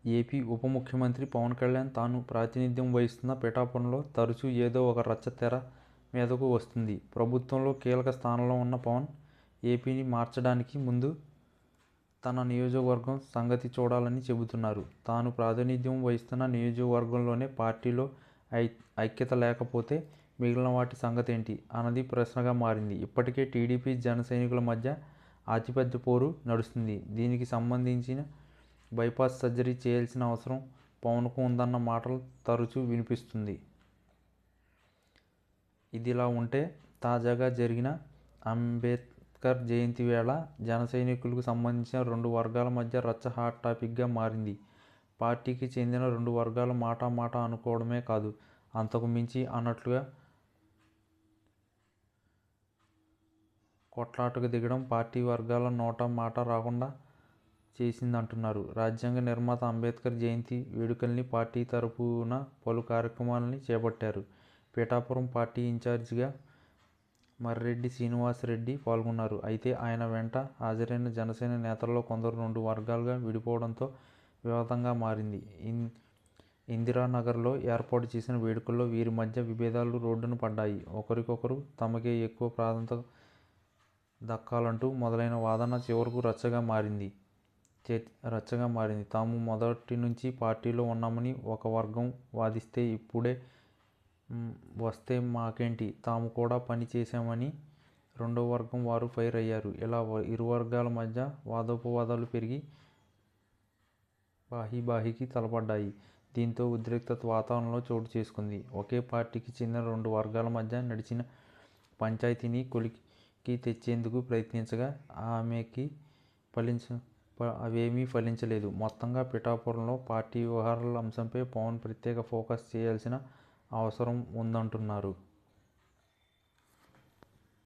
AP ఉప ముఖ్యమంత్రి పవన్ కళ్యాణ్ తాను ప్రాతినిధ్యం వహిస్తున్న పిఠాపురంలో తరచూ ఏదో ఒక రచ్చ తెర మీదకు వస్తుంది. ప్రభుత్వంలో కీలక స్థానంలో ఉన్న పవన్ ఏపీని మార్చడానికి ముందు తన నియోజకవర్గం సంగతి చూడాలని చెబుతున్నారు. తాను ప్రాతినిధ్యం వహిస్తున్న నియోజకవర్గంలోనే పార్టీలో ఐక్యత లేకపోతే మిగిలిన వాటి సంగతేంటి అన్నది ప్రశ్నగా మారింది. ఇప్పటికే టీడీపీ జన సైనికుల మధ్య ఆధిపత్య పోరు నడుస్తుంది. దీనికి సంబంధించిన బైపాస్ సర్జరీ చేయాల్సిన అవసరం పవన్కు ఉందన్న మాటలు తరచూ వినిపిస్తుంది. ఇదిలా ఉంటే తాజాగా జరిగిన అంబేద్కర్ జయంతి వేళ జన సైనికులకు సంబంధించిన రెండు వర్గాల మధ్య రచ్చ హాట్ టాపిక్గా మారింది. పార్టీకి చెందిన రెండు వర్గాలు మాట అనుకోవడమే కాదు, అంతకు మించి అన్నట్లుగా కొట్లాటకు దిగడం పార్టీ వర్గాల నోట మాట రాకుండా చేసిందంటున్నారు. రాజ్యాంగ నిర్మాత అంబేద్కర్ జయంతి వేడుకల్ని పార్టీ తరపున పలు కార్యక్రమాలని చేపట్టారు. పిఠాపురం పార్టీ ఇన్ఛార్జిగా మర్రెడ్డి శ్రీనివాసరెడ్డి పాల్గొన్నారు. అయితే ఆయన వెంట హాజరైన జనసేన నేతల్లో కొందరు రెండు వర్గాలుగా విడిపోవడంతో వివాదంగా మారింది. ఇందిరానగర్లో ఏర్పాటు చేసిన వేడుకల్లో వీరి మధ్య విభేదాలు రోడ్డున పడ్డాయి. ఒకరికొకరు తమకే ఎక్కువ ప్రాధాన్యత దక్కాలంటూ మొదలైన వాదన చివరకు రచ్చగా మారింది. తాము మొదటి నుంచి పార్టీలో ఉన్నామని ఒక వర్గం వాదిస్తే, ఇప్పుడే వస్తే మాకేంటి, తాము కూడా పని చేశామని రెండో వర్గం వారు ఫైర్ అయ్యారు. ఇలా ఇరు వర్గాల మధ్య వాదోపవాదాలు పెరిగి బాహీకి తలపడ్డాయి. దీంతో ఉద్రిక్తత వాతావరణంలో చోటు చేసుకుంది. ఒకే పార్టీకి చెందిన రెండు వర్గాల మధ్య నడిచిన పంచాయతీని కొలికి తెచ్చేందుకు ప్రయత్నించగా అవేమీ ఫలించలేదు. మొత్తంగా పిఠాపురంలో పార్టీ వ్యవహారాల అంశంపై పవన్ ప్రత్యేక ఫోకస్ చేయాల్సిన అవసరం ఉందంటున్నారు.